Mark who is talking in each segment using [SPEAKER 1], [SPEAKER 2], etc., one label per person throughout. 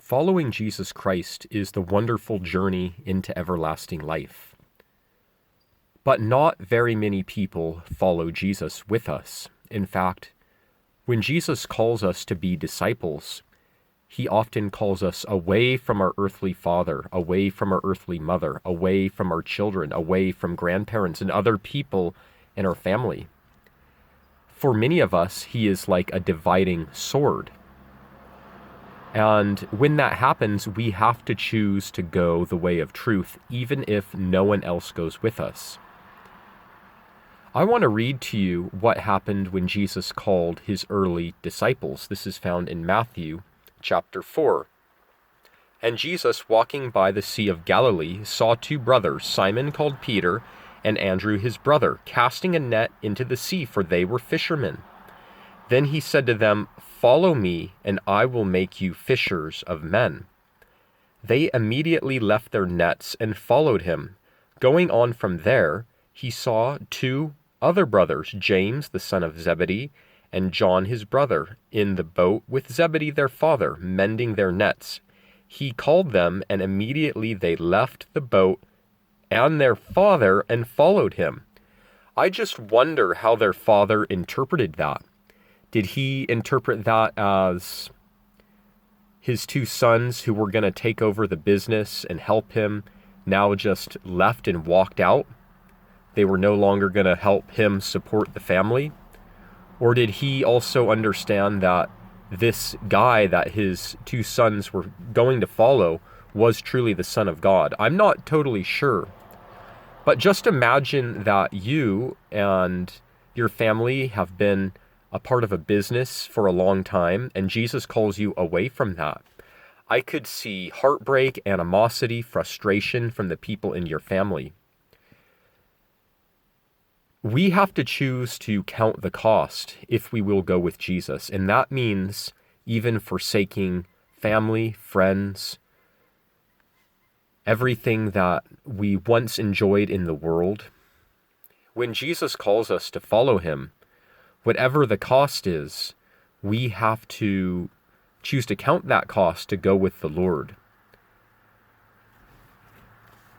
[SPEAKER 1] Following Jesus Christ is the wonderful journey into everlasting life. But not very many people follow Jesus with us. In fact, when Jesus calls us to be disciples, he often calls us away from our earthly father, away from our earthly mother, away from our children, away from grandparents and other people in our family. For many of us, he is like a dividing sword. And when that happens, we have to choose to go the way of truth, even if no one else goes with us. I want to read to you what happened when Jesus called his early disciples. This is found in Matthew chapter 4. And Jesus, walking by the Sea of Galilee, saw two brothers, Simon called Peter, and Andrew his brother, casting a net into the sea, for they were fishermen. Then he said to them, "Follow me, and I will make you fishers of men." They immediately left their nets and followed him. Going on from there, he saw two other brothers, James the son of Zebedee, and John his brother, in the boat with Zebedee their father, mending their nets. He called them, and immediately they left the boat and their father and followed him. I just wonder how their father interpreted that. Did he interpret that as his two sons who were going to take over the business and help him now just left and walked out? They were no longer going to help him support the family? Or did he also understand that this guy that his two sons were going to follow was truly the Son of God? I'm not totally sure. But just imagine that you and your family have been a part of a business for a long time, and Jesus calls you away from that. I could see heartbreak, animosity, frustration from the people in your family. We have to choose to count the cost if we will go with Jesus, and that means even forsaking family, friends, everything that we once enjoyed in the world. When Jesus calls us to follow him, whatever the cost is, we have to choose to count that cost to go with the Lord.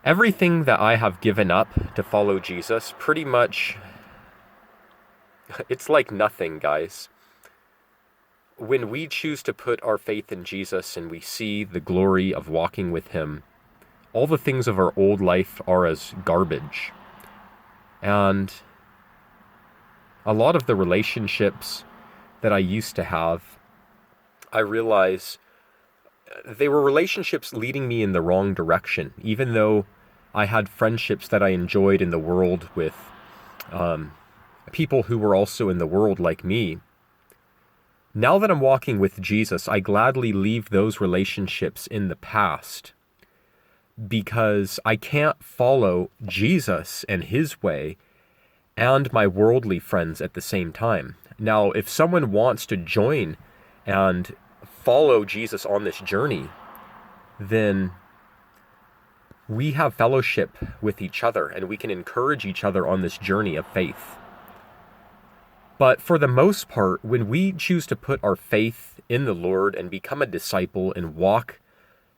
[SPEAKER 1] Everything that I have given up to follow Jesus, pretty much, it's like nothing, guys. When we choose to put our faith in Jesus and we see the glory of walking with him, all the things of our old life are as garbage. And a lot of the relationships that I used to have, I realize they were relationships leading me in the wrong direction, even though I had friendships that I enjoyed in the world with people who were also in the world like me. Now that I'm walking with Jesus, I gladly leave those relationships in the past because I can't follow Jesus and his way and my worldly friends at the same time. Now, if someone wants to join and follow Jesus on this journey, then we have fellowship with each other and we can encourage each other on this journey of faith. But for the most part, when we choose to put our faith in the Lord and become a disciple and walk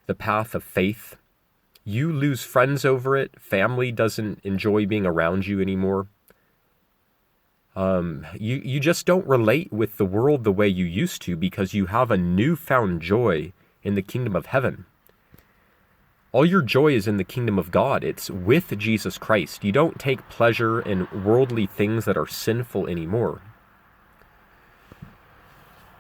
[SPEAKER 1] the path of faith, you lose friends over it. Family doesn't enjoy being around you anymore. You just don't relate with the world the way you used to because you have a newfound joy in the kingdom of heaven. All your joy is in the kingdom of God. It's with Jesus Christ. You don't take pleasure in worldly things that are sinful anymore.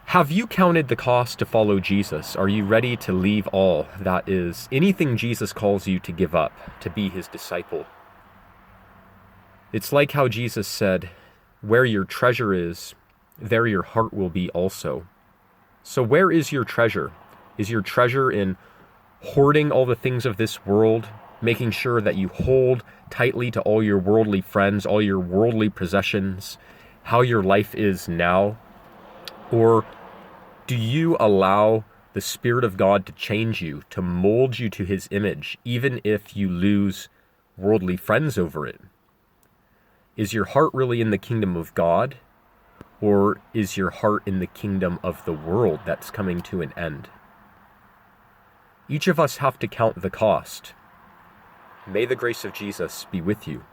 [SPEAKER 1] Have you counted the cost to follow Jesus? Are you ready to leave all, that is, anything Jesus calls you to give up, to be his disciple? It's like how Jesus said, "Where your treasure is, there your heart will be also." So where is your treasure? Is your treasure in hoarding all the things of this world, making sure that you hold tightly to all your worldly friends, all your worldly possessions, how your life is now? Or do you allow the Spirit of God to change you, to mold you to his image, even if you lose worldly friends over it? Is your heart really in the kingdom of God, or is your heart in the kingdom of the world that's coming to an end? Each of us have to count the cost. May the grace of Jesus be with you.